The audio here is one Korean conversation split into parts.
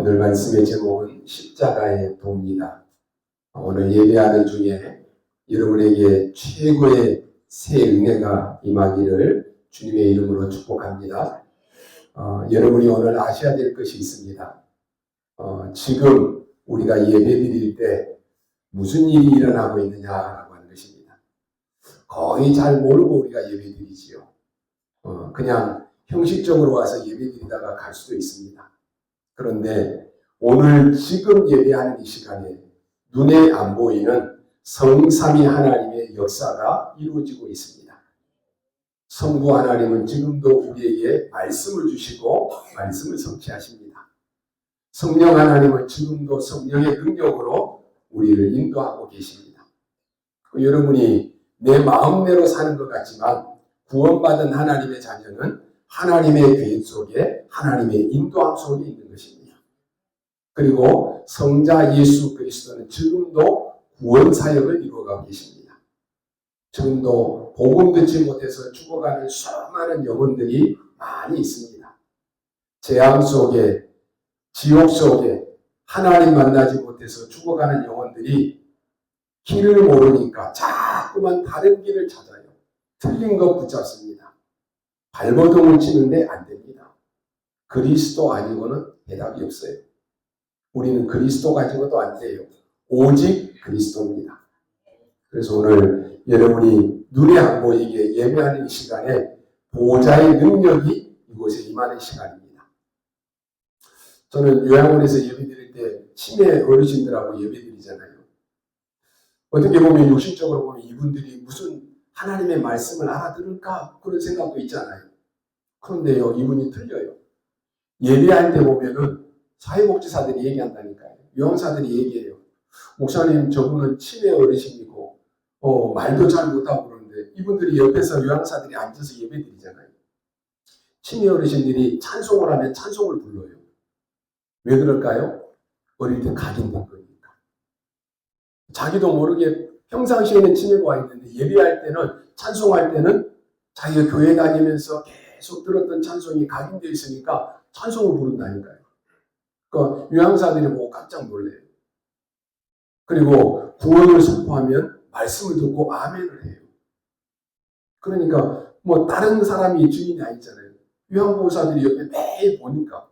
오늘 말씀의 제목은 십자가의 도입니다. 오늘 예배하는 중에 여러분에게 최고의 새 은혜가 임하기를 주님의 이름으로 축복합니다. 여러분이 오늘 아셔야 될 것이 있습니다. 지금 우리가 예배드릴 때 무슨 일이 일어나고 있느냐라고 하는 것입니다. 거의 잘 모르고 우리가 예배드리지요. 그냥 형식적으로 와서 예배드리다가 갈 수도 있습니다. 그런데 오늘 지금 예배하는 이 시간에 눈에 안 보이는 성삼위 하나님의 역사가 이루어지고 있습니다. 성부 하나님은 지금도 우리에게 말씀을 주시고 말씀을 성취하십니다. 성령 하나님은 지금도 성령의 능력으로 우리를 인도하고 계십니다. 여러분이 내 마음대로 사는 것 같지만 구원받은 하나님의 자녀는 하나님의 계획 속에 하나님의 인도함 속에 있는 것입니다. 그리고 성자 예수 그리스도는 지금도 구원 사역을 이루어가고 계십니다. 지금도 복음 듣지 못해서 죽어가는 수많은 영혼들이 많이 있습니다. 재앙 속에 지옥 속에 하나님 만나지 못해서 죽어가는 영혼들이 길을 모르니까 자꾸만 다른 길을 찾아요. 틀린 것 붙잡습니다. 발버둥을 치는데 안 됩니다. 그리스도 아니고는 대답이 없어요. 우리는 그리스도 가지고도 안 돼요. 오직 그리스도입니다. 그래서 오늘 여러분이 눈에 안 보이게 예배하는 이 시간에 보호자의 능력이 이곳에 임하는 시간입니다. 저는 요양원에서 예배드릴 때 치매 어르신들하고 예배드리잖아요. 어떻게 보면 육신적으로 보면 이분들이 무슨 하나님의 말씀을 알아들을까? 그런 생각도 있잖아요. 그런데요, 이분이 틀려요. 예배할 때 보면은 사회복지사들이 얘기한다니까요. 요양사들이 얘기해요. 목사님, 저분은 치매 어르신이고, 말도 잘 못하고 그러는데, 이분들이 옆에서 요양사들이 앉아서 예배드리잖아요. 치매 어르신들이 찬송을 하면 찬송을 불러요. 왜 그럴까요? 어릴 때 각인된 거니까. 자기도 모르게 평상시에는 치매가 와 있는데 예배할 때는 찬송할 때는 자기가 교회 다니면서 계속 들었던 찬송이 각인되어 있으니까 찬송을 부른다니까요. 그러니까 요양사들이 보고 깜짝 놀래요. 그리고 구원을 선포하면 말씀을 듣고 아멘을 해요. 그러니까 뭐 다른 사람이 주인이 아니잖아요. 요양보호사들이 옆에 매일 보니까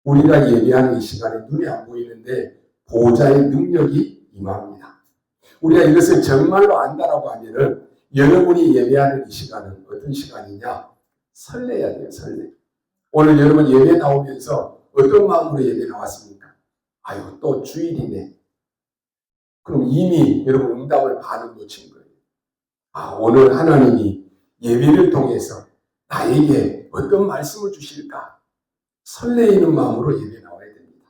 우리가 예배하는 이 시간에 눈에 안 보이는데 보호자의 능력이 임합니다. 우리가 이것을 정말로 안다라고 하면은 여러분이 예배하는 이 시간은 어떤 시간이냐? 설레야 돼요, 설레. 오늘 여러분 예배 나오면서 어떤 마음으로 예배 나왔습니까? 아유, 또 주일이네. 그럼 이미 여러분 응답을 반은 놓친 거예요. 오늘 하나님이 예배를 통해서 나에게 어떤 말씀을 주실까? 설레이는 마음으로 예배 나와야 됩니다.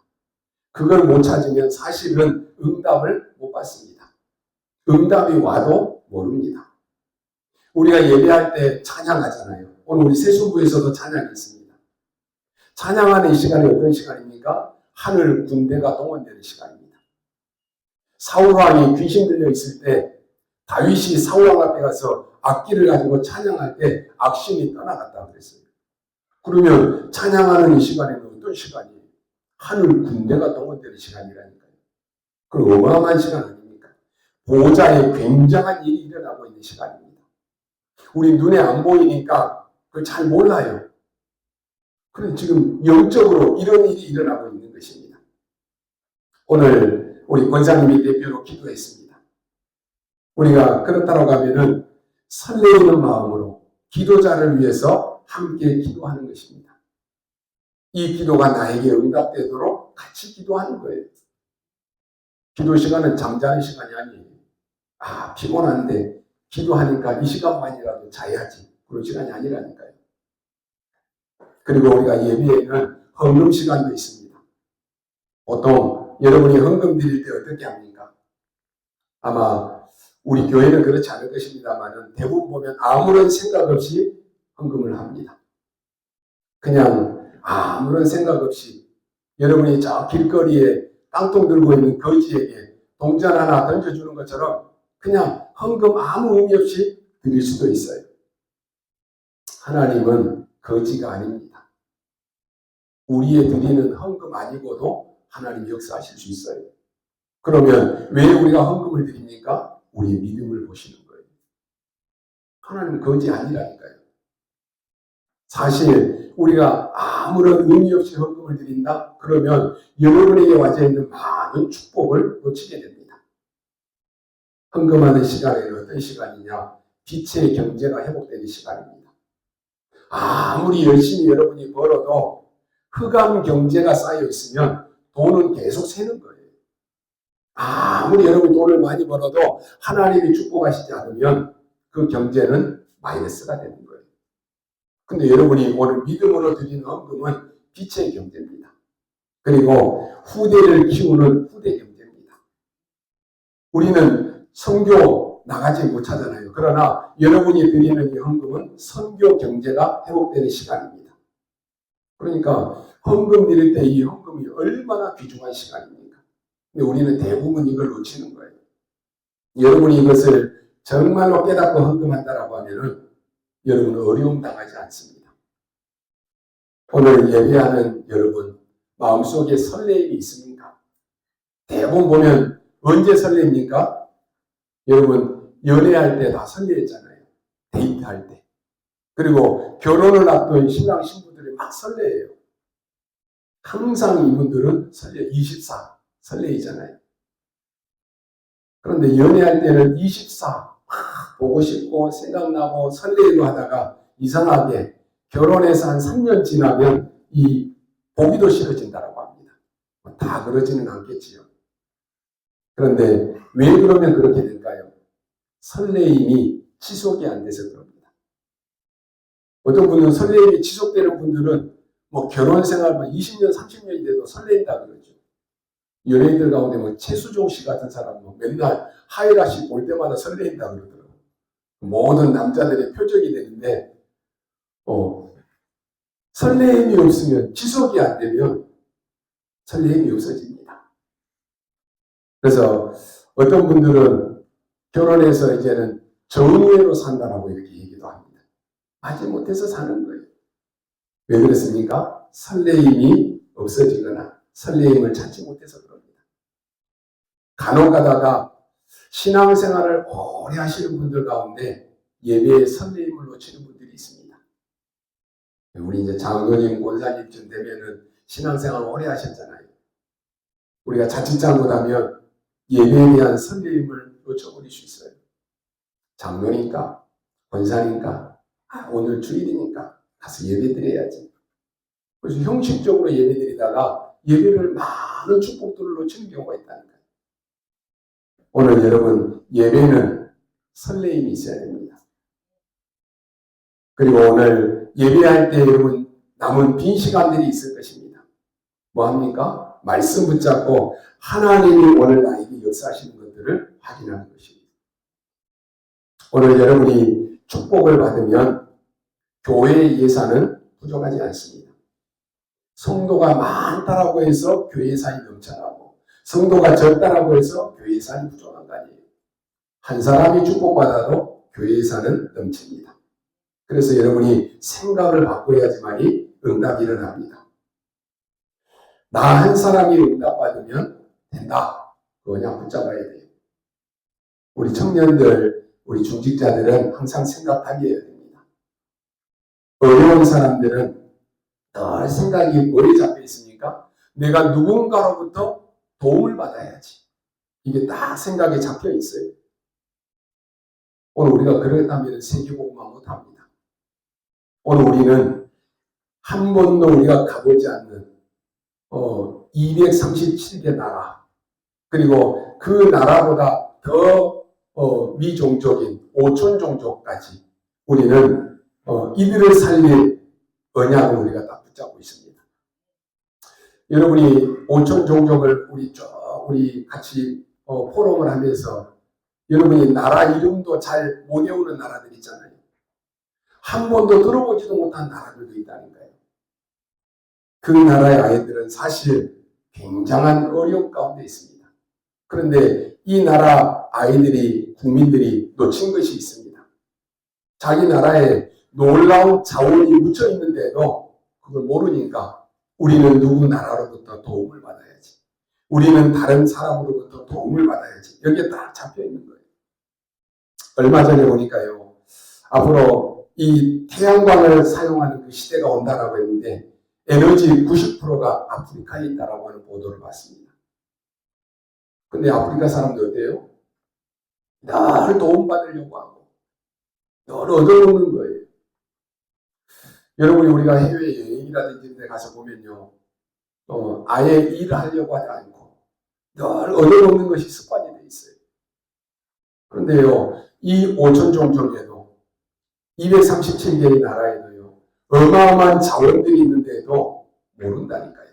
그걸 못 찾으면 사실은 응답을 못 받습니다. 응답이 와도 모릅니다. 우리가 예배할 때 찬양하잖아요. 오늘 우리 세순부에서도 찬양이 있습니다. 찬양하는 이 시간이 어떤 시간입니까? 하늘 군대가 동원되는 시간입니다. 사울왕이 귀신 들려 있을 때 다윗이 사울왕 앞에 가서 악기를 가지고 찬양할 때 악신이 떠나갔다고 그랬어요. 그러면 찬양하는 이 시간에는 어떤 시간이에요? 하늘 군대가 동원되는 시간이라니까요. 그 어마어마한 시간 아닙니까? 보호자의 굉장한 일이 일어나고 있는 시간입니다. 우리 눈에 안 보이니까 그걸 잘 몰라요. 그런데 지금 영적으로 이런 일이 일어나고 있는 것입니다. 오늘 우리 권사님이 대표로 기도했습니다. 우리가 그렇다고 하면은 설레이는 마음으로 기도자를 위해서 함께 기도하는 것입니다. 이 기도가 나에게 응답되도록 같이 기도하는 거예요. 기도 시간은 잠자는 시간이 아니에요. 피곤한데 기도하니까 이 시간만이라도 자야지. 그런 시간이 아니라니까요. 그리고 우리가 예배에는 헌금 시간도 있습니다. 보통 여러분이 헌금 드릴 때 어떻게 합니까? 아마 우리 교회는 그렇지 않을 것입니다만 대부분 보면 아무런 생각 없이 헌금을 합니다. 그냥 아무런 생각 없이 여러분이 저 길거리에 깡통 들고 있는 거지에게 동전 하나 던져주는 것처럼 그냥 헌금 아무 의미 없이 드릴 수도 있어요. 하나님은 거지가 아닙니다. 우리의 드리는 헌금 아니고도 하나님 역사하실 수 있어요. 그러면 왜 우리가 헌금을 드립니까? 우리의 믿음을 보시는 거예요. 하나님은 거지 아니라니까요. 사실 우리가 아무런 의미 없이 헌금을 드린다? 그러면 여러분에게 와져 있는 많은 축복을 놓치게 됩니다. 헌금하는 시간에는 어떤 시간이냐? 빛의 경제가 회복되는 시간입니다. 아무리 열심히 여러분이 벌어도 흑암 경제가 쌓여 있으면 돈은 계속 새는 거예요. 아무리 여러분이 돈을 많이 벌어도 하나님이 축복하시지 않으면 그 경제는 마이너스가 되는 거예요. 근데 여러분이 오늘 믿음으로 드리는 헌금은 빛의 경제입니다. 그리고 후대를 키우는 후대 경제입니다. 우리는 선교 나가지 못하잖아요. 그러나 여러분이 드리는 이 헌금은 선교 경제가 회복되는 시간입니다. 그러니까 헌금 드릴 때 이 헌금이 얼마나 귀중한 시간입니까? 근데 우리는 대부분 이걸 놓치는 거예요. 여러분이 이것을 정말로 깨닫고 헌금한다라고 하면은 여러분은 어려움 당하지 않습니다. 오늘 예배하는 여러분 마음속에 설레임이 있습니까? 대부분 보면 언제 설레입니까? 여러분 연애할 때 다 설레했잖아요. 데이트할 때. 그리고 결혼을 앞둔 신랑 신부들이 막 설레요. 항상 이분들은 설레 24 설레이잖아요. 그런데 연애할 때는 24 보고 싶고 생각나고 설레고 하다가 이상하게 결혼해서 한 3년 지나면 이 보기도 싫어진다고 합니다. 다 그러지는 않겠지요. 그런데 왜 그러면 그렇게 될까요? 설레임이 지속이 안 돼서 그럽니다. 어떤 분은 설레임이 지속되는 분들은 뭐 결혼 생활 20년, 30년이 돼도 설레인다 그러죠. 연예인들 가운데 뭐 최수종 씨 같은 사람 맨날 하이라 씨 볼 때마다 설레인다 그러더라고요. 모든 남자들의 표적이 되는데 설레임이 없으면 지속이 안 되면 설레임이 없어집니다. 그래서 어떤 분들은 결혼해서 이제는 정의로 산다라고 이렇게 얘기도 합니다. 하지 못해서 사는 거예요. 왜 그렇습니까? 설레임이 없어지거나 설레임을 찾지 못해서 그럽니다. 간혹 가다가 신앙생활을 오래 하시는 분들 가운데 예배에 설레임을 놓치는 분들이 있습니다. 우리 이제 장로님, 권사님쯤 되면은 신앙생활 오래 하셨잖아요. 우리가 자칫 잘못하면 예배에 대한 설레임을 놓쳐버릴 수 있어요. 장로니까, 권사니까, 오늘 주일이니까 가서 예배 드려야지. 그래서 형식적으로 예배 드리다가 예배를 많은 축복들을 놓치는 경우가 있다는 거예요. 오늘 여러분 예배는 설레임이 있어야 됩니다. 그리고 오늘 예배할 때 여러분 남은 빈 시간들이 있을 것입니다. 뭐 합니까? 말씀 붙잡고 하나님이 오늘 나에게 역사하시는 것들을 확인하는 것입니다. 오늘 여러분이 축복을 받으면 교회의 예산은 부족하지 않습니다. 성도가 많다라고 해서 교회 예산이 넘쳐나고 성도가 적다라고 해서 교회 예산이 부족한 거 아니에요. 한 사람이 축복받아도 교회 예산은 넘칩니다. 그래서 여러분이 생각을 바꿔야지만이 응답이 일어납니다. 나 한 사람이 응답받으면 된다. 그거 그냥 붙잡아야 돼요. 우리 청년들, 우리 중직자들은 항상 생각하게 해야 됩니다. 어려운 사람들은 늘 생각이 머리에 잡혀 있으니까 내가 누군가로부터 도움을 받아야지. 이게 딱 생각에 잡혀 있어요. 오늘 우리가 그렇다면 세계복음화 못합니다. 오늘 우리는 한 번도 우리가 가보지 않는 237개 나라 그리고 그 나라보다 더 미종족인 5천 종족까지 우리는 이들을 살릴 언약을 우리가 다 붙잡고 있습니다. 여러분이 5천 종족을 우리 같이 포럼을 하면서 여러분이 나라 이름도 잘 못 외우는 나라들 있잖아요. 한 번도 들어보지도 못한 나라들도 있다는 거예요. 그 나라의 아이들은 사실 굉장한 어려움 가운데 있습니다. 그런데 이 나라 아이들이, 국민들이 놓친 것이 있습니다. 자기 나라에 놀라운 자원이 묻혀 있는데도 그걸 모르니까 우리는 누구 나라로부터 도움을 받아야지. 우리는 다른 사람으로부터 도움을 받아야지. 여기에 딱 잡혀 있는 거예요. 얼마 전에 보니까요. 앞으로 이 태양광을 사용하는 그 시대가 온다라고 했는데 에너지 90%가 아프리카에 있다라고 하는 보도를 봤습니다. 근데 아프리카 사람들 어때요? 늘 도움받으려고 하고 늘 얻어먹는 거예요. 여러분이 우리가 해외 여행이라든지 데 가서 보면요. 아예 일을 하려고 하지 않고 늘 얻어먹는 것이 습관이 되어 있어요. 그런데요. 이 5천 종족에도 237개의 나라에도요. 어마어마한 자원들이 있는데도 모른다니까요.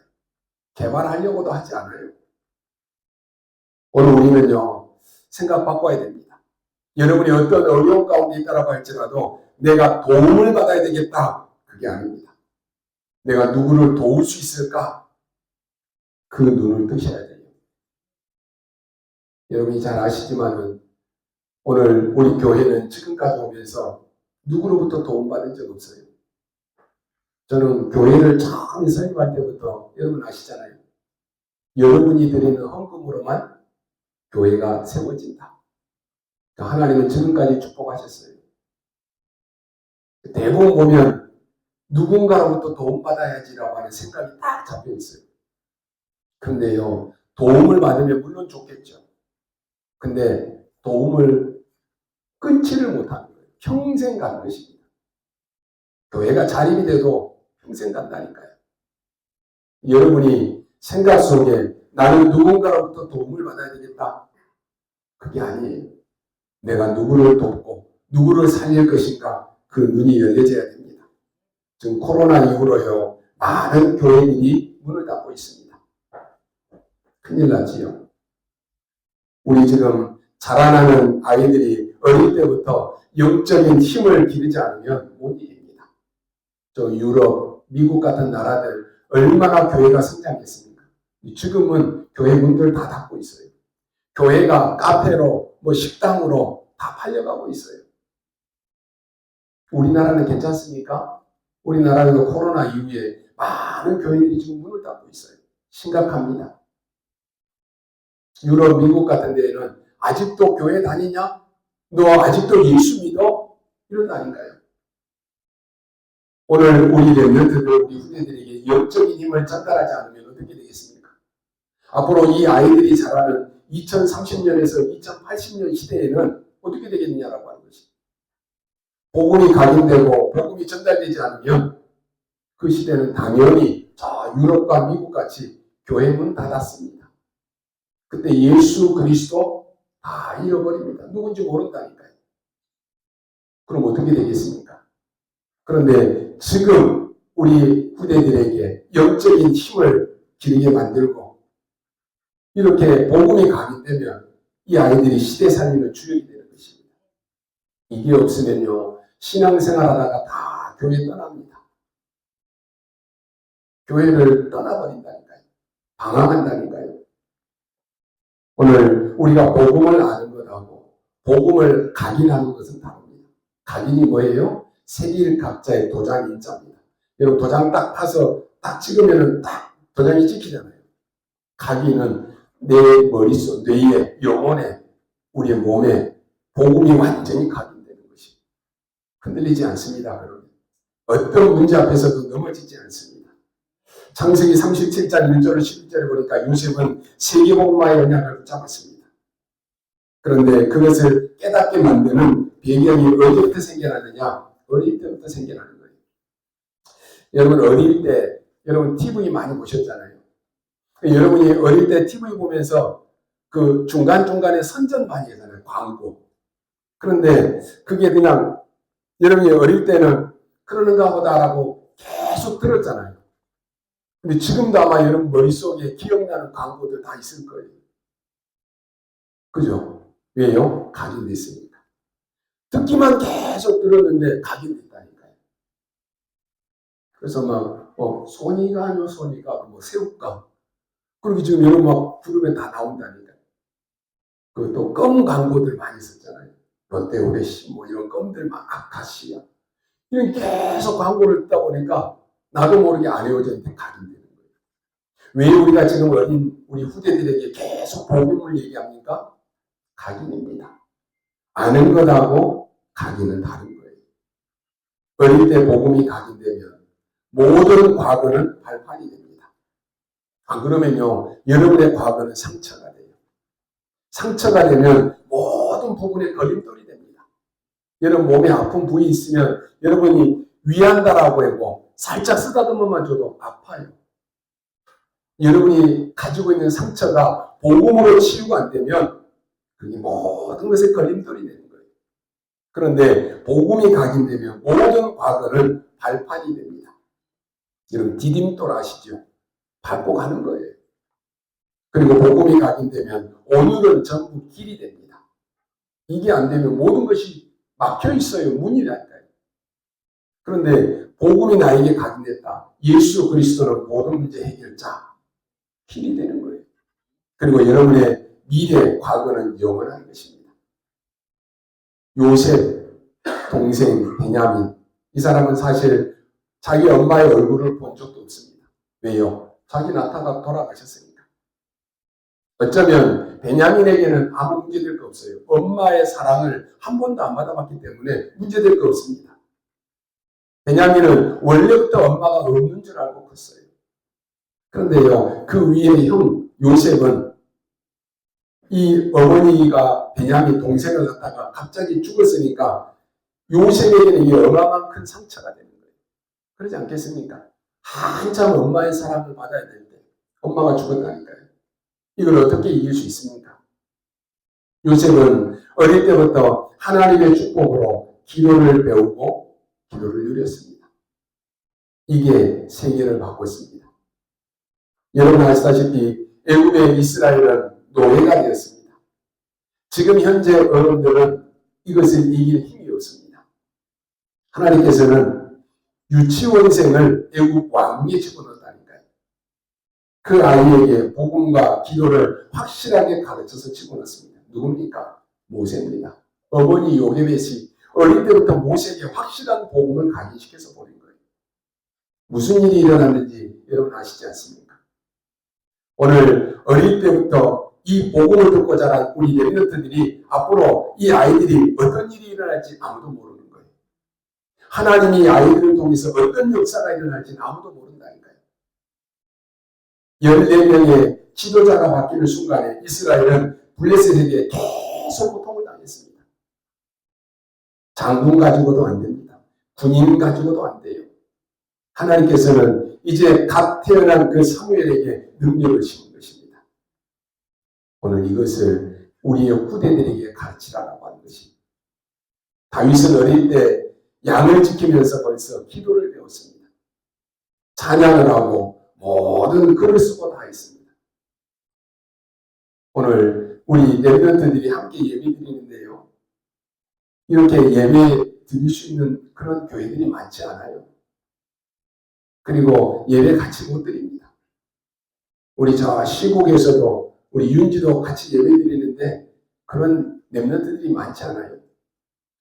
개발하려고도 하지 않아요. 오늘 우리는요. 생각 바꿔야 됩니다. 여러분이 어떤 어려운 가운데 있다라고 할지라도 내가 도움을 받아야 되겠다. 그게 아닙니다. 내가 누구를 도울 수 있을까? 그 눈을 뜨셔야 돼요. 여러분이 잘 아시지만은 오늘 우리 교회는 지금까지 오면서 누구로부터 도움받은 적 없어요. 저는 교회를 처음 설립할 때부터 여러분 아시잖아요. 여러분이 드리는 헌금으로만 교회가 세워진다. 하나님은 지금까지 축복하셨어요. 대부분 보면 누군가로부터 도움받아야지라고 하는 생각이 딱 잡혀 있어요. 그런데요, 도움을 받으면 물론 좋겠죠. 근데 도움을 끊지를 못하는 거예요. 평생 가는 것입니다. 교회가 자립이 돼도 평생 간다니까요. 여러분이 생각 속에 나는 누군가로부터 도움을 받아야 되겠다. 그게 아니에요. 내가 누구를 돕고 누구를 살릴 것인가 그 눈이 열려져야 됩니다. 지금 코로나 이후로요. 많은 교회들이 문을 닫고 있습니다. 큰일 나지요. 우리 지금 자라나는 아이들이 어릴 때부터 영적인 힘을 기르지 않으면 못 이깁니다. 저 유럽, 미국 같은 나라들 얼마나 교회가 성장했습니까? 지금은 교회 문들 다 닫고 있어요. 교회가 카페로, 식당으로 다 팔려가고 있어요. 우리나라는 괜찮습니까? 우리나라는 코로나 이후에 많은 교회들이 지금 문을 닫고 있어요. 심각합니다. 유럽, 미국 같은 데에는 아직도 교회 다니냐? 너 아직도 예수 믿어? 이런다니까요. 오늘 우리 렘넌트들, 우리 후대들에게 영적인 힘을 전달하지 않으면 어떻게 되겠습니까? 앞으로 이 아이들이 자라는 2030년에서 2080년 시대에는 어떻게 되겠느냐라고 하는 것이. 복음이 각인되고 복음이 전달되지 않으면 그 시대는 당연히 저 유럽과 미국 같이 교회 문 닫았습니다. 그때 예수 그리스도 다 잃어버립니다. 누군지 모른다니까요. 그럼 어떻게 되겠습니까? 그런데 지금 우리 후대들에게 영적인 힘을 기르게 만들고 이렇게 복음이 각인되면 이 아이들이 시대 살리는 주역이 되는 것입니다. 이게 없으면요. 신앙생활하다가 다 교회 떠납니다. 교회를 떠나버린다니까요. 방황한다니까요. 오늘 우리가 복음을 아는 것하고 복음을 각인하는 것은 다릅니다. 각인이 뭐예요? 세길 각자의 도장 인자입니다. 여러분 도장 딱 파서 딱 찍으면 딱 도장이 찍히잖아요. 각인은 내 머릿속, 뇌에, 영혼에, 우리의 몸에 복음이 완전히 각인되는 것이 흔들리지 않습니다. 그러면 어떤 문제 앞에서도 넘어지지 않습니다. 창세기 37장 1절을 11절을 보니까 요셉은 세계복음화의 영향을 잡았습니다. 그런데 그것을 깨닫게 만드는 배경이 어디부터 생겨나느냐? 어릴 때부터 생겨나는 거예요. 여러분 어릴 때 여러분 TV 많이 보셨잖아요. 여러분이 어릴 때 TV 보면서 그 중간중간에 선전 많이 하잖아요. 광고. 그런데 그게 그냥 여러분이 어릴 때는 그러는가 보다라고 계속 들었잖아요. 근데 지금도 아마 여러분 머릿속에 기억나는 광고들 다 있을 거예요. 그죠? 왜요? 각인됐으니까. 듣기만 계속 들었는데 각인됐다니까요. 그래서 막 소니가 아니요 소니가 새우깡. 그리고 지금 여러분 막 부르면 다 나온다니까요. 그 또 껌 광고들 많이 썼잖아요. 롯데오레시 이런 껌들 막 아카시아. 이런 계속 광고를 듣다 보니까 나도 모르게 안 헤어졌는데 각인되는 거예요. 왜 우리가 지금 어린 우리 후대들에게 계속 복음을 얘기합니까? 각인입니다. 아는 것하고 각인은 다른 거예요. 어릴 때 복음이 각인되면 모든 과거는 발판이 됩니다. 안 그러면요, 여러분의 과거는 상처가 돼요. 상처가 되면 모든 부분에 걸림돌이 됩니다. 여러분 몸에 아픈 부위 있으면 여러분이 위한다라고 하고 살짝 쓰다듬어만 줘도 아파요. 여러분이 가지고 있는 상처가 복음으로 치유가 안 되면 그게 모든 것에 걸림돌이 되는 거예요. 그런데 복음이 각인되면 모든 과거는 발판이 됩니다. 여러분 디딤돌 아시죠? 밟고 가는 거예요. 그리고 복음이 각인되면 오늘은 전부 길이 됩니다. 이게 안 되면 모든 것이 막혀 있어요. 문이랄까요. 그런데 복음이 나에게 각인됐다. 예수 그리스도는 모든 문제 해결자. 길이 되는 거예요. 그리고 여러분의 미래, 과거는 영원한 것입니다. 요셉 동생 베냐민, 이 사람은 사실 자기 엄마의 얼굴을 본 적도 없습니다. 왜요? 자기 낳다가 돌아가셨으니까. 어쩌면 베냐민에게는 아무 문제될 거 없어요. 엄마의 사랑을 한 번도 안 받아봤기 때문에 문제될 거 없습니다. 베냐민은 원래부터 엄마가 없는 줄 알고 컸어요. 그런데요, 그 위에 형 요셉은 이 어머니가 베냐민 동생을 갖다가 갑자기 죽었으니까 요셉에게는 이게 어마어마한 큰 상처가 되는 거예요. 그러지 않겠습니까? 한참 엄마의 사랑을 받아야 되는데 엄마가 죽었다니까요. 이걸 어떻게 이길 수 있습니까? 요셉은 어릴 때부터 하나님의 축복으로 기도를 배우고 기도를 누렸습니다. 이게 세계를 바꿨습니다. 여러분 아시다시피 애굽의 이스라엘은 노예가 되었습니다. 지금 현재 어른들은 이것을 이길 힘이 없습니다. 하나님께서는 유치원생을 애굽 왕위에 집어넣었다니까요. 그 아이에게 복음과 기도를 확실하게 가르쳐서 집어넣습니다. 누굽니까? 모세입니다. 어머니 요게벳이 어릴 때부터 모세에게 확실한 복음을 각인시켜서 버린 거예요. 무슨 일이 일어났는지 여러분 아시지 않습니까? 오늘 어릴 때부터 이 복음을 듣고 자란 우리 렘넌트들이 앞으로 이 아이들이 어떤 일이 일어날지 아무도 모르는 거예요. 하나님이 아이들을 통해서 어떤 역사가 일어날지 아무도 모른다니까요. 14명의 지도자가 바뀌는 순간에 이스라엘은 블레셋에게 계속 고통을 당했습니다. 장군 가지고도 안 됩니다. 군인 가지고도 안 돼요. 하나님께서는 이제 갓 태어난 그 사무엘에게 능력을 주신 것입니다. 오늘 이것을 우리의 후대들에게 가르치라고 하는 것입니다. 다윗은 어릴 때 양을 지키면서 벌써 기도를 배웠습니다. 찬양을 하고 모든 글을 쓰고 다 했습니다. 오늘 우리 렘넌트들이 함께 예배 드리는데요. 이렇게 예배 드릴 수 있는 그런 교회들이 많지 않아요. 그리고 예배 같이 못 드립니다. 우리 저 시국에서도 우리 윤지도 같이 예배 드리는데 그런 렘넌트들이 많지 않아요.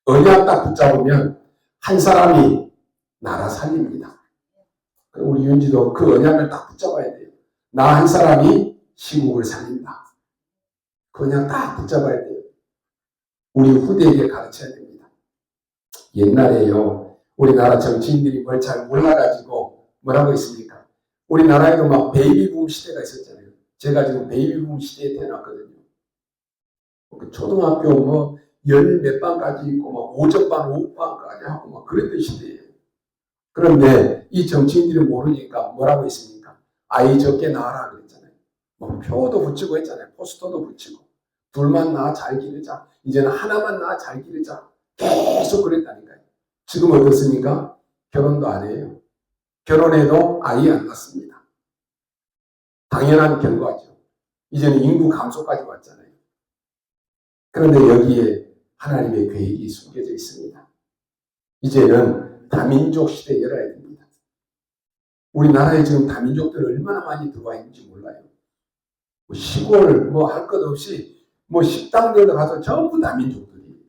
언약 딱 붙잡으면 한 사람이 나라 살립니다. 우리 윤지도 그 언약을 딱 붙잡아야 돼요. 나 한 사람이 시국을 살린다. 그 언약 딱 붙잡아야 돼요. 우리 후대에게 가르쳐야 됩니다. 옛날에요, 우리나라 정치인들이 뭘 잘 몰라가지고 뭐라고 했습니까? 우리나라에도 막 베이비붐 시대가 있었잖아요. 제가 지금 베이비붐 시대에 태어났거든요. 초등학교 뭐 열 몇 반까지 있고 막 오전반, 오후반까지 하고 막 그랬던 시대예요. 그런데 이 정치인들이 모르니까 뭐라고 했습니까? 아이 적게 낳아라 그랬잖아요. 뭐 표도 붙이고 했잖아요. 포스터도 붙이고. 둘만 낳아 잘 기르자. 이제는 하나만 낳아 잘 기르자. 계속 그랬다니까요. 지금 어떻습니까? 결혼도 안 해요. 결혼해도 아이 안 낳습니다. 당연한 결과죠. 이제는 인구 감소까지 왔잖아요. 그런데 여기에 하나님의 계획이 숨겨져 있습니다. 이제는 다민족 시대에 열어야 됩니다. 우리나라에 지금 다민족들 얼마나 많이 들어와 있는지 몰라요. 뭐 시골 뭐 할 것 없이 뭐 식당들 가서 전부 다민족들이에요.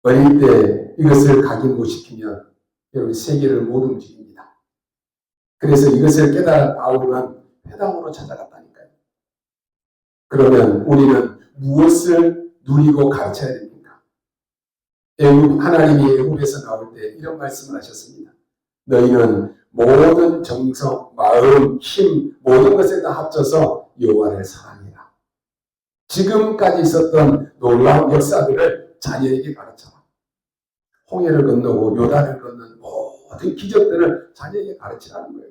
어릴 때 이것을 각인 못 시키면 여러분 세계를 못 움직입니다. 그래서 이것을 깨달은 바울은 회당으로 찾아갔다니까요. 그러면 우리는 무엇을 누리고 가르쳐야 됩니까? 하나님이 애굽에서 나올 때 이런 말씀을 하셨습니다. 너희는 모든 정성, 마음, 힘, 모든 것에 다 합쳐서 여호와를 사랑해라. 지금까지 있었던 놀라운 역사들을 자녀에게 가르쳐라. 홍해를 건너고 요단을 건넌 모든 기적들을 자녀에게 가르치라는 거예요.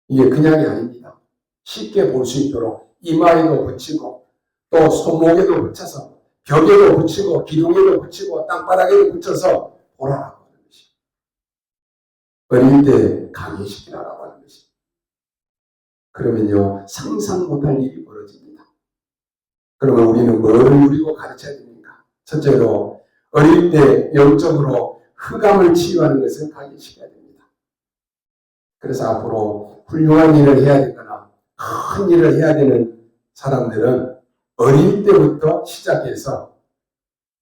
이게 그냥이 아닙니다. 쉽게 볼 수 있도록 이마에도 붙이고 또 손목에도 붙여서 벽에도 붙이고 기둥에도 붙이고 땅바닥에도 붙여서 보라라고 하는 것이. 어릴 때 강의시키라고 하는 것이. 그러면요 상상 못할 일이 벌어집니다. 그러면 우리는 뭐를 누리고 가르쳐야 됩니까? 첫째로 어릴 때 영적으로 흑암을 치유하는 것을 강의시켜야 됩니다. 그래서 앞으로 훌륭한 일을 해야 되거나 큰 일을 해야 되는 사람들은 어릴 때부터 시작해서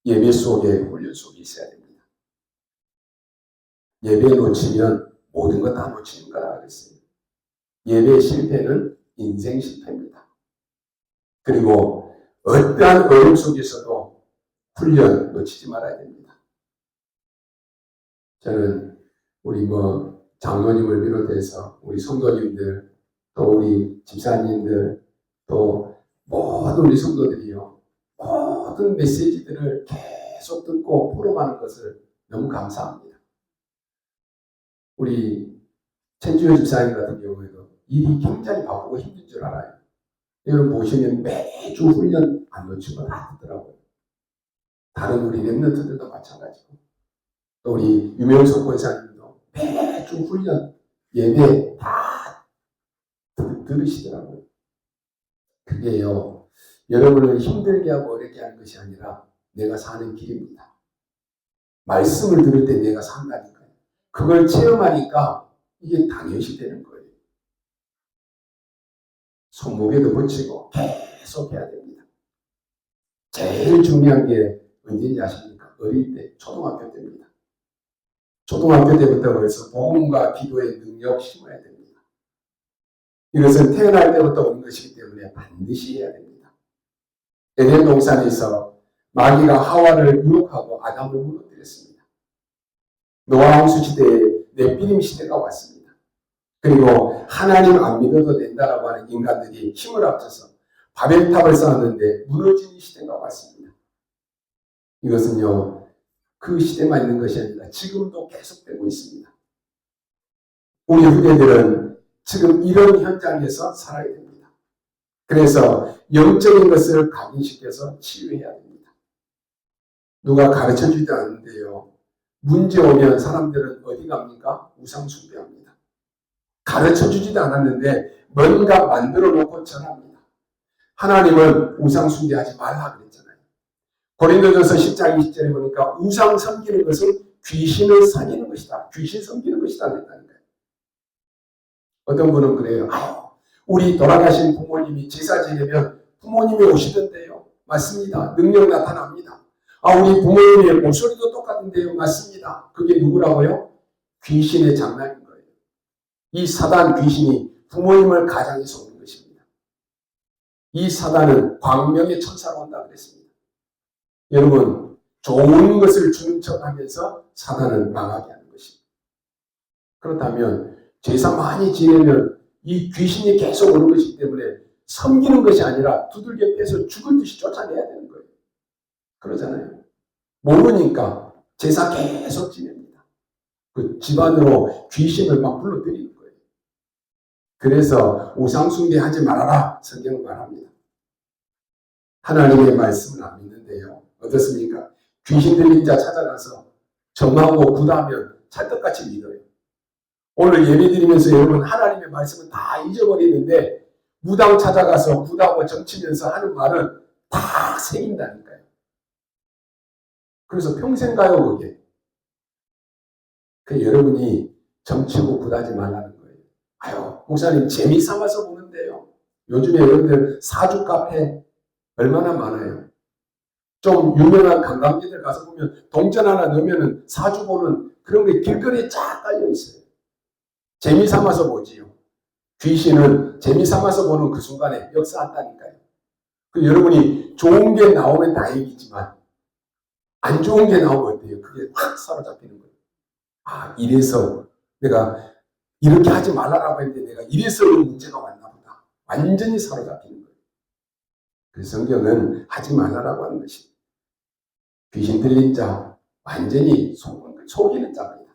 예배 속에 훈련 속에 있어야 됩니다. 예배 놓치면 모든 것 다 놓치는 거라 그랬어요. 예배 실패는 인생 실패입니다. 그리고 어떠한 어려움 속에서도 훈련 놓치지 말아야 됩니다. 저는 우리 장로님을 비롯해서 우리 성도님들 또 우리 집사님들 또 모든 우리 성도들이요 모든 메시지들을 계속 듣고 포럼하는 것을 너무 감사합니다. 우리 천주교 집사님 같은 경우에도 일이 굉장히 바쁘고 힘든 줄 알아요. 여러분 보시면 매주 훈련 안 놓치고 다 듣더라고요. 다른 우리 랩런트들도 마찬가지고 또 우리 유명석 권사님도 매주 훈련 예배 다 들으시더라고요. 그게요 여러분을 힘들게 하고 어렵게 하는 것이 아니라 내가 사는 길입니다. 말씀을 들을 때 내가 산다니까요. 그걸 체험하니까 이게 당연시 되는 거예요. 손목에도 붙이고 계속 해야 됩니다. 제일 중요한 게 언제인지 아십니까? 어릴 때 초등학교 때입니다. 초등학교 때부터 벌써 복음과 기도의 능력 심어야 됩니다. 이것은 태어날 때부터 오는 것이기 때문에 반드시 해야 됩니다. 에덴 동산에서 마귀가 하와를 유혹하고 아담을 무너뜨렸습니다. 노아 홍수 시대에 넷비림 시대가 왔습니다. 그리고 하나님 안 믿어도 된다라고 하는 인간들이 힘을 합쳐서 바벨탑을 쌓았는데 무너지는 시대가 왔습니다. 이것은요 그 시대만 있는 것이 아니라 지금도 계속되고 있습니다. 우리 후대들은 지금 이런 현장에서 살아야 됩니다. 그래서 영적인 것을 각인시켜서 치유해야 됩니다. 누가 가르쳐주지 않는데요 문제 오면 사람들은 어디 갑니까? 우상 숭배합니다. 가르쳐주지도 않았는데 뭔가 만들어 놓고 전합니다. 하나님은 우상 숭배하지 말라 그랬잖아요. 고린도전서 10장 20절에 보니까 우상 섬기는 것은 귀신을 사귀는 것이다. 귀신 섬기는 것이다 그랬다니까요. 어떤 분은 그래요. 우리 돌아가신 부모님이 제사 지내면 부모님이 오시던데요. 맞습니다. 능력 나타납니다. 우리 부모님의 목소리도 똑같은데요. 맞습니다. 그게 누구라고요? 귀신의 장난인 거예요. 이 사단 귀신이 부모님을 가장에 속는 것입니다. 이 사단은 광명의 천사로 온다 그랬습니다. 여러분 좋은 것을 주는 척하면서 사단은 망하게 하는 것입니다. 그렇다면 제사 많이 지내면 이 귀신이 계속 오는 것이기 때문에 섬기는 것이 아니라 두들겨 패서 죽을 듯이 쫓아내야 되는 거예요. 그러잖아요. 모르니까 제사 계속 지냅니다. 그 집안으로 귀신을 막 불러들이는 거예요. 그래서 우상숭배하지 말아라 성경은 말합니다. 하나님의 말씀을 안 믿는데요. 어떻습니까? 귀신 들린 자 찾아가서 정하고 구다면 찰떡같이 믿어요. 오늘 예배드리면서 여러분 하나님의 말씀은 다 잊어버리는데 무당 찾아가서 구다고 점치면서 하는 말은 다 새긴다니까요. 그래서 평생 가요 그게. 여러분이 점치고 구다지 말라는 거예요. 목사님 재미삼아서 보는데요. 요즘에 여러분들 사주 카페 얼마나 많아요. 좀 유명한 관광지들 가서 보면 동전 하나 넣으면 사주 보는 그런 게 길거리에 쫙 깔려 있어요. 재미삼아서 보지요. 귀신은 재미삼아서 보는 그 순간에 역사한다니까요. 여러분이 좋은 게 나오면 다행이지만 안 좋은 게 나오면 어때요? 그게 확 사로잡히는 거예요. 아, 이래서 내가 이렇게 하지 말라고 했는데 내가 이래서 이런 문제가 왔나 보다. 완전히 사로잡히는 거예요. 그래서 성경은 하지 말라고 하는 것이 귀신 들린 자 완전히 속이는 자입니다.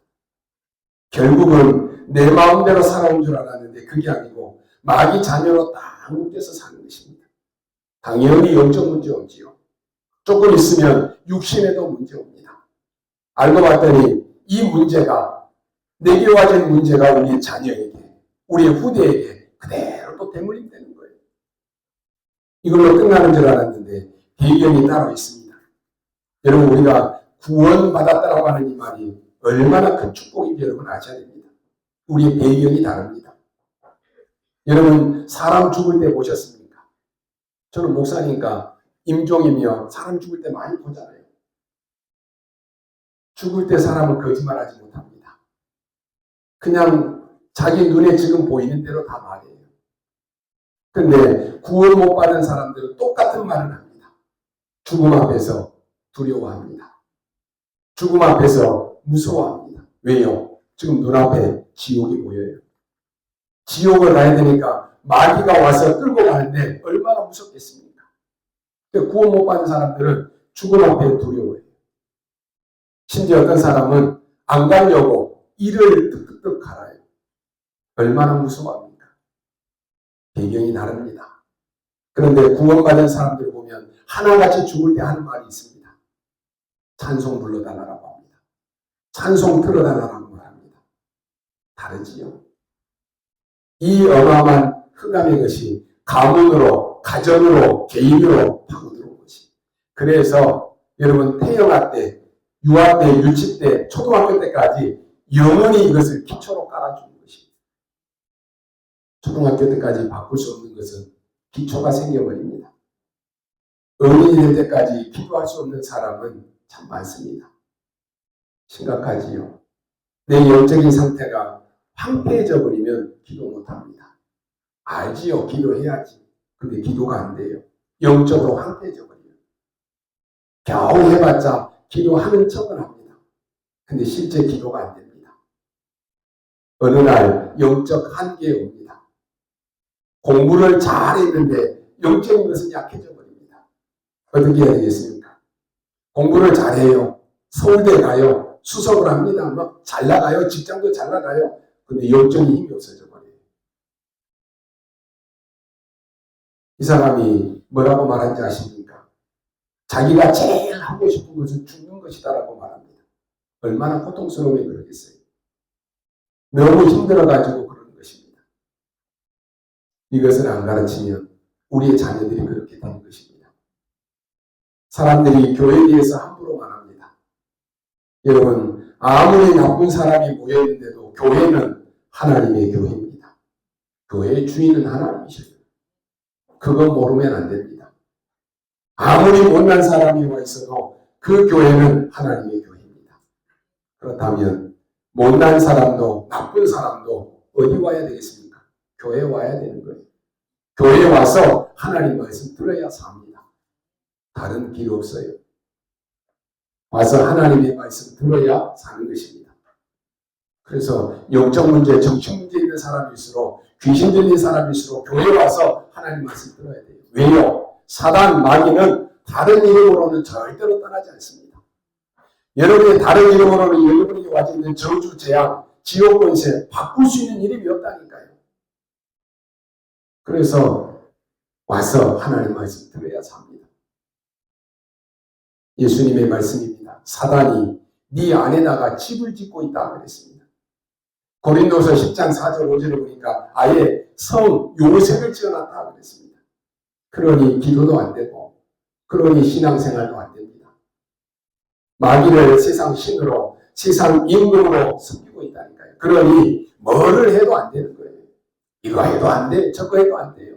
결국은 내 마음대로 살아온 줄 알았는데 그게 아니고 마귀 자녀로 딱 묶여서 사는 것입니다. 당연히 영적 문제 오지요. 조금 있으면 육신에도 문제 옵니다. 알고 봤더니 이 문제가 내게 와진 문제가 우리의 자녀에게, 우리의 후대에게 그대로 또 대물림되는 거예요. 이걸로 끝나는 줄 알았는데 배경이 따로 있습니다. 여러분, 우리가 구원받았다라고 하는 이 말이 얼마나 큰 축복인지 여러분 아셔야 됩니다. 우리의 배경이 다릅니다. 여러분, 사람 죽을 때 보셨습니까? 저는 목사니까 임종이며 사람 죽을 때 많이 보잖아요. 죽을 때 사람은 거짓말하지 못합니다. 그냥 자기 눈에 지금 보이는 대로 다 말해요. 근데 구원 못 받은 사람들은 똑같은 말을 합니다. 죽음 앞에서 두려워합니다. 죽음 앞에서 무서워합니다. 왜요? 지금 눈앞에 지옥이 보여요. 지옥을 가야 되니까 마귀가 와서 끌고 가는데 얼마나 무섭겠습니까? 구원 못 받은 사람들은 죽음 앞에 두려워해요. 심지어 어떤 사람은 안 가려고 이를 뜩뜩뜩 갈아요. 얼마나 무서워합니까? 배경이 다릅니다. 그런데 구원받은 사람들 보면 하나같이 죽을 때 하는 말이 있습니다. 찬송 불러달라고 합니다. 찬송 틀어달라고 말합니다. 다르지요? 이 어마어마한 흑암의 것이 가문으로, 가정으로, 개인으로 파고들어온 것이. 그래서 여러분 태영아 때, 유아 때, 유치 때, 초등학교 때까지 영원히 이것을 기초로 깔아주는 것입니다. 초등학교 때까지 바꿀 수 없는 것은 기초가 생겨버립니다. 어른이 될 때까지 기도할 수 없는 사람은 참 많습니다. 심각하지요. 내 영적인 상태가 황폐해져 버리면 기도 못합니다. 알지요. 기도해야지. 근데 기도가 안 돼요. 영적으로 황폐해져 버려요. 겨우 해봤자 기도하는 척은 합니다. 근데 실제 기도가 안 됩니다. 어느 날 영적 한계에 옵니다. 공부를 잘했는데 영적인 것은 약해져 버립니다. 어떻게 해야 되겠습니까? 공부를 잘해요. 서울대 가요. 수석을 합니다. 막 잘 나가요. 직장도 잘 나가요. 근데 영적인 힘이 없어져 버려요. 이 사람이 뭐라고 말한지 아십니까? 자기가 제일 하고 싶은 것은 죽는 것이다라고 말합니다. 얼마나 고통스러우면 그러겠어요. 너무 힘들어가지고 그러는 것입니다. 이것을 안 가르치면 우리의 자녀들이 그렇게 되는 것입니다. 사람들이 교회에 대해서 함부로 말합니다. 여러분, 아무리 나쁜 사람이 모여있는데도 교회는 하나님의 교회입니다. 교회의 주인은 하나님이셔요. 그거 모르면 안 됩니다. 아무리 못난 사람이 와 있어도 그 교회는 하나님의 교회입니다. 그렇다면 못난 사람도 나쁜 사람도 어디 와야 되겠습니까? 교회에 와야 되는 거예요. 교회에 와서 하나님 말씀 들어야 삽니다. 다른 길 없어요. 와서 하나님의 말씀 들어야 사는 것입니다. 그래서 영적 문제, 정신 문제 있는 사람일수록, 귀신 들린 사람일수록 교회에 와서 하나님 말씀 들어야 돼요. 왜요? 사단, 마귀는 다른 이름으로는 절대로 떠나지 않습니다. 여러분의 다른 이름으로는 여러분에게 와져 있는 저주, 재앙, 지옥 권세 바꿀 수 있는 이름이 없다니까요. 그래서 와서 하나님 말씀 들어야 삽니다. 예수님의 말씀입니다. 사단이 네 안에다가 집을 짓고 있다 그랬습니다. 고린도서 10장 4절 5절을 보니까 아예 성 요새를 지어놨다 그랬습니다. 그러니 기도도 안 되고 그러니 신앙생활도 안 됩니다. 마귀를 세상 신으로 세상 임금으로 섬기고 있다니까요. 그러니 뭐를 해도 안 되는 거예요. 이거 해도 안 돼, 저거 해도 안 돼요.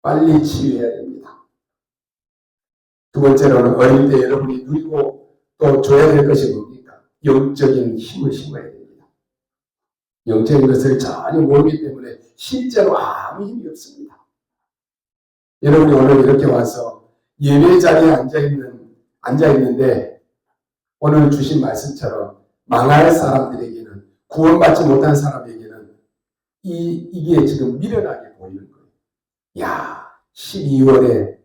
빨리 치유해야 됩니다. 두 번째로는 어릴 때 여러분이 누리고 또 줘야 될 것이 뭡니까? 영적인 힘을 심어야 됩니다. 영적인 것을 전혀 모르기 때문에 실제로 아무 힘이 없습니다. 여러분이 오늘 이렇게 와서 예배 자리에 앉아있는데 오늘 주신 말씀처럼 망할 사람들에게는, 구원받지 못한 사람에게는 이게 지금 미련하게 보이는 거예요. 야, 12월에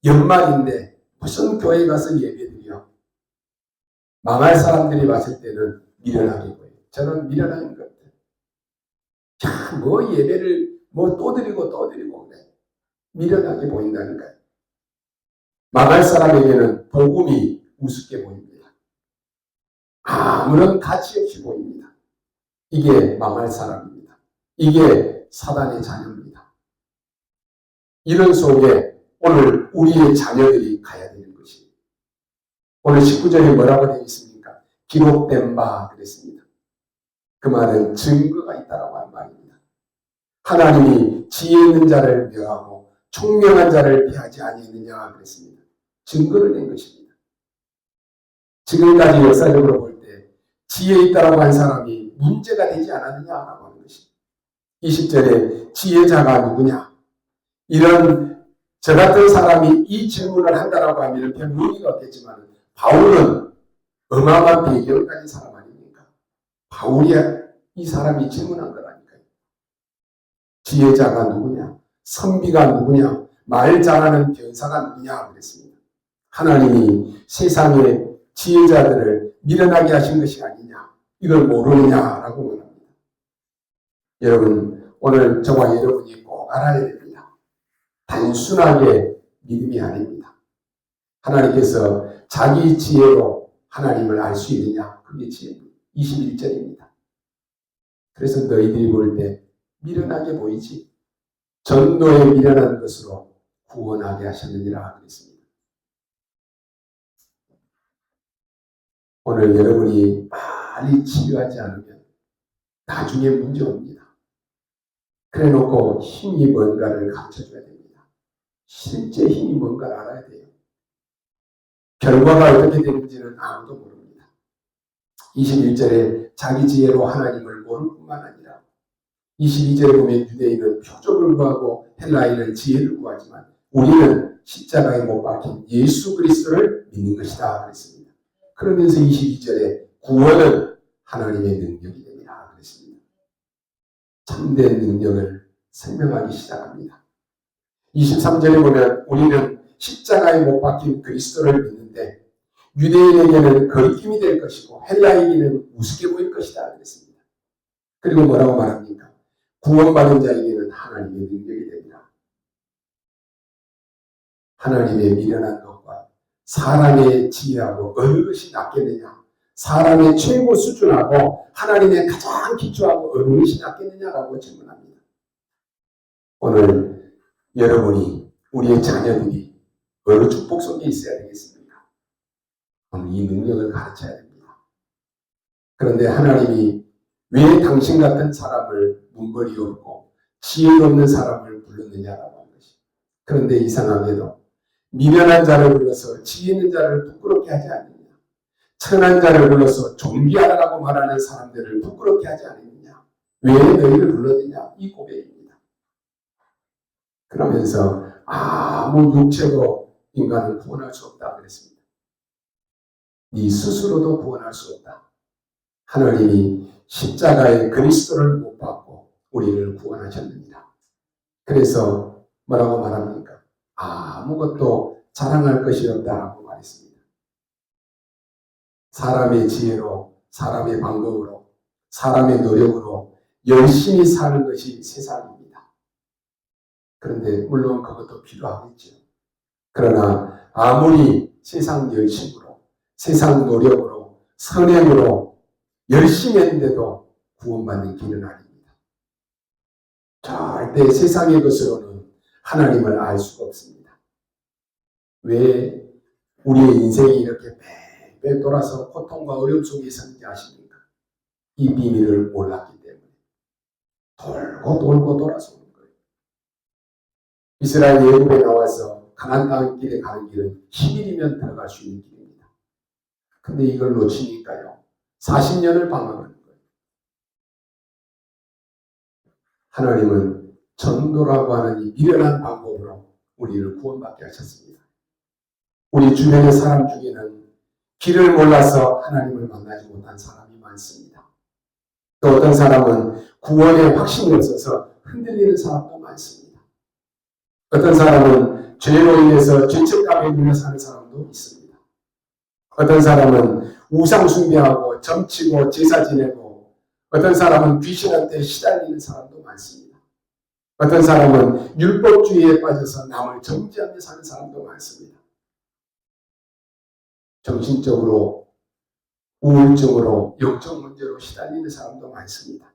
연말인데 무슨 교회 가서 예배드려? 망할 사람들이 봤을 때는 미련하게 보여요. 저는 미련한 것 같아요. 야, 뭐 예배를 뭐 또 드리고 또 드리고 그래. 미련하게 보인다니까요. 망할 사람에게는 복음이 우습게 보입니다. 아무런 가치 없이 보입니다. 이게 망할 사람입니다. 이게 사단의 자녀입니다. 이런 속에 오늘 우리의 자녀들이 가야 되는 것입니다. 오늘 19절에 뭐라고 되어 있습니까? 기록된 바 그랬습니다. 그 말은 증거가 있다라고 하는 말입니다. 하나님이 지혜 있는 자를 멸하고 총명한 자를 피하지 아니했느냐 그랬습니다. 증거를 낸 것입니다. 지금까지 역사적으로 볼 때 지혜 있다라고 한 사람이 문제가 되지 않았느냐라고 하는 것입니다. 20절에 지혜자가 누구냐? 이런 저 같은 사람이 이 질문을 한다라고 하면 별 의미가 없겠지만 바울은 어마어마한 배경을 가진 사람 아닙니까? 바울이 이 사람이 질문한 거라니까요. 지혜자가 누구냐? 선비가 누구냐? 말 잘하는 변사가 누구냐? 그랬습니다. 하나님이 세상의 지혜자들을 미련하게 하신 것이 아니냐? 이걸 모르느냐라고 말합니다. 여러분, 오늘 저와 여러분이 꼭 알아야 됩니다. 단순하게 믿음이 아닙니다. 하나님께서 자기 지혜로 하나님을 알 수 있느냐? 그게 지혜입니다. 21절입니다. 그래서 너희들이 볼 때 미련하게 보이지? 전도에 미련한 것으로 구원하게 하셨느니라 그랬습니다. 오늘 여러분이 빨리 치유하지 않으면 나중에 문제 옵니다. 그래 놓고 힘이 뭔가를 가르쳐줘야 됩니다. 실제 힘이 뭔가를 알아야 돼요. 결과가 어떻게 되는지는 아무도 모릅니다. 21절에 자기 지혜로 하나님을 모를 뿐만 아니라 22절에 보면 유대인은 표적을 구하고 헬라인은 지혜를 구하지만 우리는 십자가에 못 박힌 예수 그리스도를 믿는 것이다 그랬습니다. 그러면서 22절에 구원은 하나님의 능력이 됩니다 그랬습니다. 참된 능력을 설명하기 시작합니다. 23절에 보면 우리는 십자가에 못 박힌 그리스도를 믿는데 유대인에게는 거리낌이 될 것이고 헬라인에게는 우습게 보일 것이다 그랬습니다. 그리고 뭐라고 말합니까? 구원받은 자에게는 하나님의 능력이 됩니다. 하나님의 미련한 것과 사람의 지혜하고 어느 것이 낫겠느냐? 사람의 최고 수준하고 하나님의 가장 기초하고 어느 것이 낫겠느냐라고 질문합니다. 오늘 여러분이 우리의 자녀들이 어느 축복 속에 있어야 되겠습니까? 오늘 이 능력을 가르쳐야 됩니다. 그런데 하나님이 왜 당신 같은 사람을 문벌이 없고 지혜 없는 사람을 불렀느냐라고 하는 것이. 그런데 이상하게도 미련한 자를 불러서 지혜 있는 자를 부끄럽게 하지 않느냐. 천한 자를 불러서 존귀하라고 말하는 사람들을 부끄럽게 하지 않느냐. 왜 너희를 불렀느냐. 이 고백입니다. 그러면서 아무 육체로 인간을 구원할 수 없다 그랬습니다. 네 스스로도 구원할 수 없다. 하나님이 십자가에 그리스도를 못 받고 우리를 구원하셨느니라. 그래서 뭐라고 말합니까? 아무것도 자랑할 것이 없다라고 말했습니다. 사람의 지혜로, 사람의 방법으로, 사람의 노력으로 열심히 사는 것이 세상입니다. 그런데 물론 그것도 필요하겠죠. 그러나 아무리 세상 열심으로, 세상 노력으로, 선행으로 열심히 했는데도 구원받는 길은 아닙니다. 절대 세상의 것으로는 하나님을 알 수가 없습니다. 왜 우리의 인생이 이렇게 뺑뺑 돌아서 고통과 어려움 속에 있었는지 아십니까? 이 비밀을 몰랐기 때문에 돌고 돌고 돌아서 오는 거예요. 이스라엘 애굽에 나와서 가나안 땅 길에 가는 길은 10일이면 들어갈 수 있는 길입니다. 근데 이걸 놓치니까요. 40년을 방황하는 거예요. 하나님은 전도라고 하는 이 미련한 방법으로 우리를 구원받게 하셨습니다. 우리 주변의 사람 중에는 길을 몰라서 하나님을 만나지 못한 사람이 많습니다. 또 어떤 사람은 구원에 확신이 없어서 흔들리는 사람도 많습니다. 어떤 사람은 죄로 인해서 죄책감에 눌려 사는 사람도 있습니다. 어떤 사람은 우상 숭배하고 점치고 제사 지내고, 어떤 사람은 귀신한테 시달리는 사람도 많습니다. 어떤 사람은 율법주의에 빠져서 남을 정죄하며 사는 사람도 많습니다. 정신적으로, 우울증으로, 영적 문제로 시달리는 사람도 많습니다.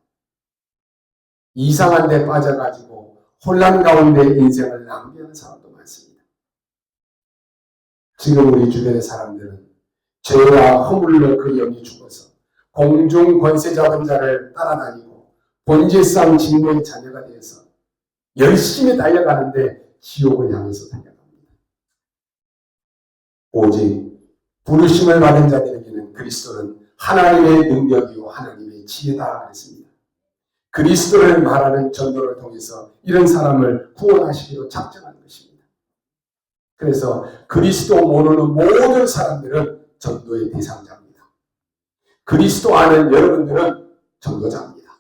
이상한 데 빠져가지고 혼란 가운데 인생을 낭비하는 사람도 많습니다. 지금 우리 주변의 사람들은 죄와 허물로 그 영이 죽어서 공중 권세 잡은 자를 따라다니고 본질상 진노의 자녀가 되어서 열심히 달려가는데 지옥을 향해서 달려갑니다. 오직 부르심을 받은 자들에게는 그리스도는 하나님의 능력이요 하나님의 지혜다 그랬습니다. 그리스도를 말하는 전도를 통해서 이런 사람을 구원하시기로 작정한 것입니다. 그래서 그리스도 모르는 모든 사람들은 전도의 대상자입니다. 그리스도 아는 여러분들은 전도자입니다.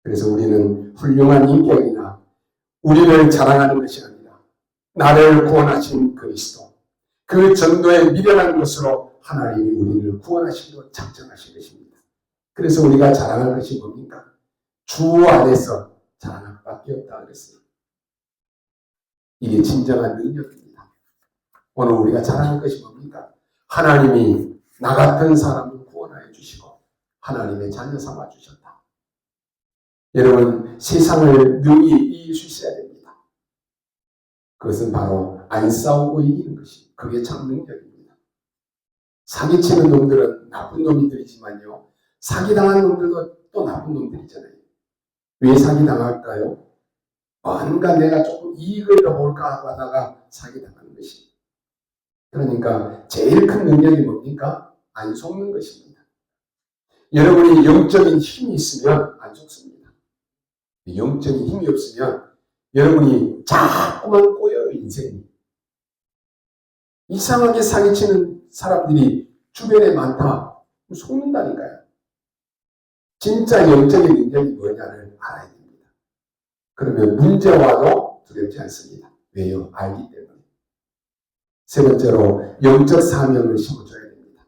그래서 우리는 훌륭한 인격이나 우리를 자랑하는 것이 아니라 나를 구원하신 그리스도, 그 전도에 미련한 것으로 하나님이 우리를 구원하시기로 작정하신 것입니다. 그래서 우리가 자랑할 것이 뭡니까? 주 안에서 자랑할 밖에 없다 그랬어요. 이게 진정한 능력입니다. 오늘 우리가 자랑할 것이 뭡니까? 하나님이 나 같은 사람을 구원하여 주시고 하나님의 자녀 삼아 주셨다. 여러분, 세상을 능히 이길 수 있어야 됩니다. 그것은 바로 안 싸우고 이기는 것이, 그게 참 능력입니다. 사기치는 놈들은 나쁜 놈들이지만요, 사기당한 놈들도 또 나쁜 놈들이잖아요. 왜 사기당할까요? 뭔가 내가 조금 이익을 더 볼까 하다가 사기당하는 것이. 그러니까 제일 큰 능력이 뭡니까? 안 속는 것입니다. 여러분이 영적인 힘이 있으면 안 속습니다. 영적인 힘이 없으면 여러분이 자꾸만 꼬여요, 인생이. 이상하게 사기치는 사람들이 주변에 많다. 속는다니까요. 진짜 영적인 능력이 뭐냐를 알아야 됩니다. 그러면 문제 와도 두렵지 않습니다. 왜요? 알기 때문에. 세 번째로 영적 사명을 심어줘야 됩니다.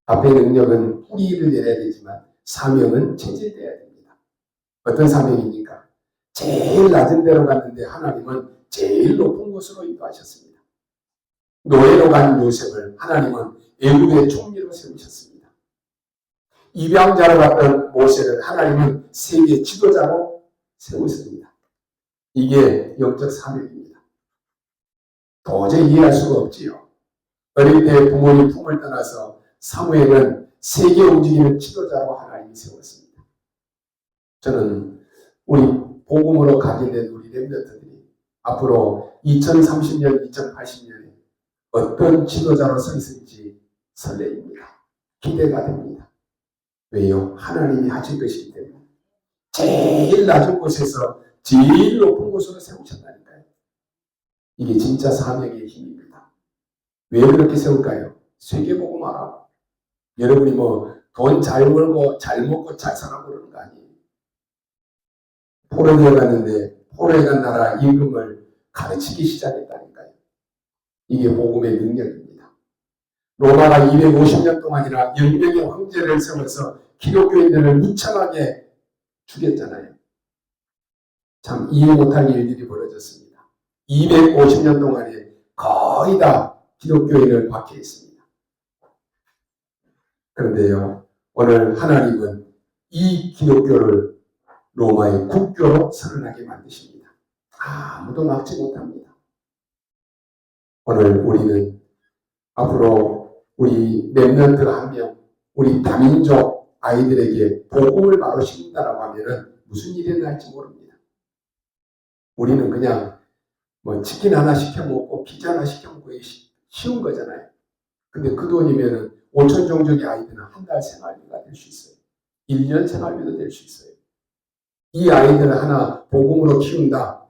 앞에 능력은 뿌리를 내려야 되지만 사명은 체질돼야 됩니다. 어떤 사명입니까? 제일 낮은 데로 갔는데 하나님은 제일 높은 곳으로 인도하셨습니다. 노예로 간 요셉을 하나님은 애굽의 총리로 세우셨습니다. 입양자로 갔던 모세를 하나님은 세계 지도자로 세우셨습니다. 이게 영적 사명입니다. 도저히 이해할 수가 없지요. 어릴 때 부모님 품을 떠나서 사무엘은 세계 움직이는 지도자로 하나님이 세웠습니다. 저는 우리 복음으로 각인된 우리 렘넌트들이 앞으로 2030년, 2080년에 어떤 지도자로 서 있을지 설레입니다. 기대가 됩니다. 왜요? 하나님이 하신 것이기 때문에. 제일 낮은 곳에서 제일 높은 곳으로 세우셨다니까요. 이게 진짜 사명의 힘입니다. 왜 그렇게 세울까요? 세계복음화라. 여러분이 뭐 돈 잘 벌고 잘 먹고 잘 살아고 그러는 거 아니에요. 포로되어 갔는데 포로에 간 나라 임금을 가르치기 시작했다니까요. 이게 복음의 능력입니다. 로마가 250년 동안이나 10명의 황제를 세워서 기독교인들을 무참하게 죽였잖아요. 참 이해 못할 일들이 벌어졌습니다. 250년 동안에 거의 다 기독교인을 박해했습니다. 그런데요, 오늘 하나님은 이 기독교를 로마의 국교로 선언하게 만드십니다. 아무도 막지 못합니다. 오늘 우리는 앞으로 우리 렘넌트 한 명, 우리 다민족 아이들에게 복음을 바로 심는다라고 하면은 무슨 일이 날지 모릅니다. 우리는 그냥 뭐 치킨 하나 시켜 먹고 피자 하나 시켜 먹고 쉬운 거잖아요. 근데 그 돈이면은 5천 종족의 아이들은 한 달 생활비가 될 수 있어요. 1년 생활비도 될 수 있어요. 이 아이들을 하나 복음으로 키운다.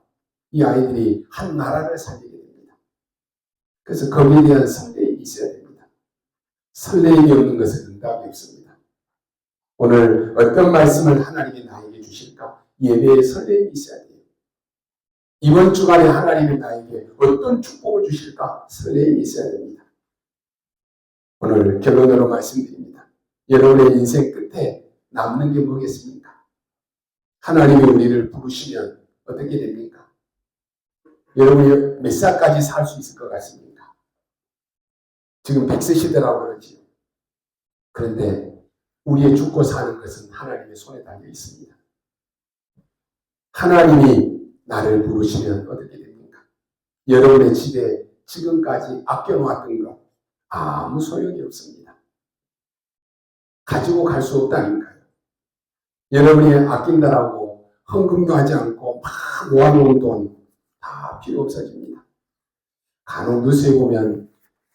이 아이들이 한 나라를 살리게 됩니다. 그래서 거기에 대한 설렘이 있어야 됩니다. 설렘이 없는 것은 응답이 없습니다. 오늘 어떤 말씀을 하나님이 나에게 주실까? 예배에 설렘이 있어야 돼요. 이번 주간에 하나님이 나에게 어떤 축복을 주실까? 설렘이 있어야 됩니다. 오늘 결론으로 말씀드립니다. 여러분의 인생 끝에 남는 게 뭐겠습니까? 하나님이 우리를 부르시면 어떻게 됩니까? 여러분이 몇 살까지 살 수 있을 것 같습니까? 지금 100세 시대라고 그러지요. 그런데 우리의 죽고 사는 것은 하나님의 손에 달려 있습니다. 하나님이 나를 부르시면 어떻게 됩니까? 여러분의 집에 지금까지 아껴놓았던 것 아무 소용이 없습니다. 가지고 갈 수 없다니까요. 여러분이 아낀다라고 헌금도 하지 않고 막 모아놓은 돈 다 필요 없어집니다. 간혹 뉴스에 보면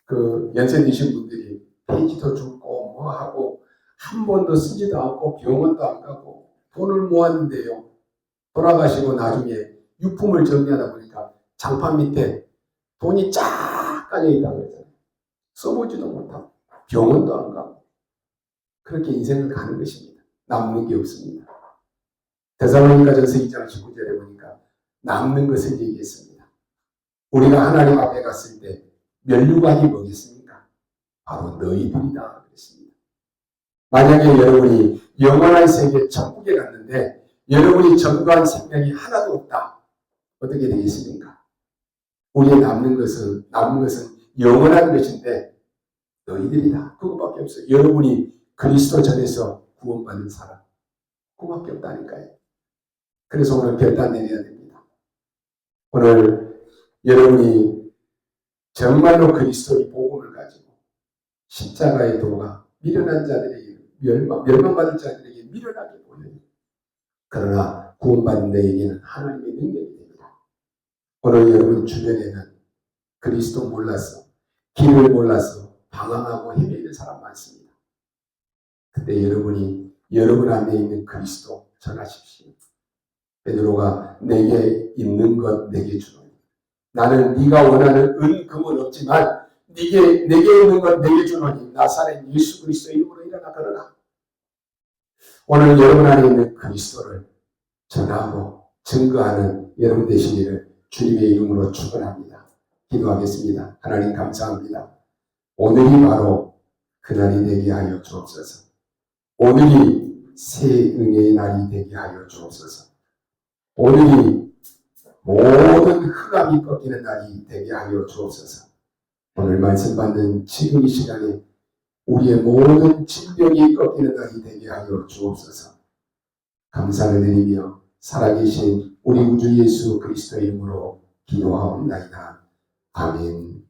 그 연세 드신 분들이 페이지도 줍고 뭐 하고 한 번도 쓰지도 않고 병원도 안 가고 돈을 모았는데요. 돌아가시고 나중에 유품을 정리하다 보니까 장판 밑에 돈이 쫙 깔려 있다고 그러잖아요. 써보지도 못하고 병원도 안 가고 그렇게 인생을 가는 것입니다. 남는 게 없습니다. 데살로니가전서 2장 19절에 보니까 남는 것을 얘기했습니다. 우리가 하나님 앞에 갔을 때 면류관이 뭐겠습니까? 바로 너희들이다 그랬습니다. 만약에 여러분이 영원한 세계 천국에 갔는데 여러분이 전부한 생명이 하나도 없다. 어떻게 되겠습니까? 우리의 남는 것은 영원한 것인데 너희들이다. 그것밖에 없어요. 여러분이 그리스도 전에서 구원받는 사람 그것밖에 없다니까요. 그래서 오늘 결단 내려야 됩니다. 오늘 여러분이 정말로 그리스도의 복음을 가지고 십자가의 도가 미련한 자들에게 멸망받을 자들에게 미련하게 보여요. 그러나 구원받는 자에게는 하나님의 능력이 됩니다. 오늘 여러분 주변에는 그리스도 몰라서 길을 몰라서 방황하고 헤매는 사람 많습니다. 근데 여러분이 여러분 안에 있는 그리스도 전하십시오. 베드로가 내게 있는 것 내게 주노니 나는 네가 원하는 은 금은 없지만 내게 있는 것 내게 주노니 나사렛 예수 그리스도 이름으로 일어나 걸어라. 오늘 여러분 안에 있는 그리스도를 전하고 증거하는 여러분 되시기를 주님의 이름으로 축원합니다. 기도하겠습니다. 하나님 감사합니다. 오늘이 바로 그날이 되게 하여 주옵소서. 오늘이 새 은혜의 날이 되게 하여 주옵소서. 오늘이 모든 흑암이 꺾이는 날이 되게 하여 주옵소서. 오늘 말씀 받는 지금 이 시간에 우리의 모든 질병이 꺾이는 날이 되게 하여 주옵소서. 감사를 드리며 살아계신 우리 구주 예수 그리스도의 이름으로 기도하옵나이다. 아멘.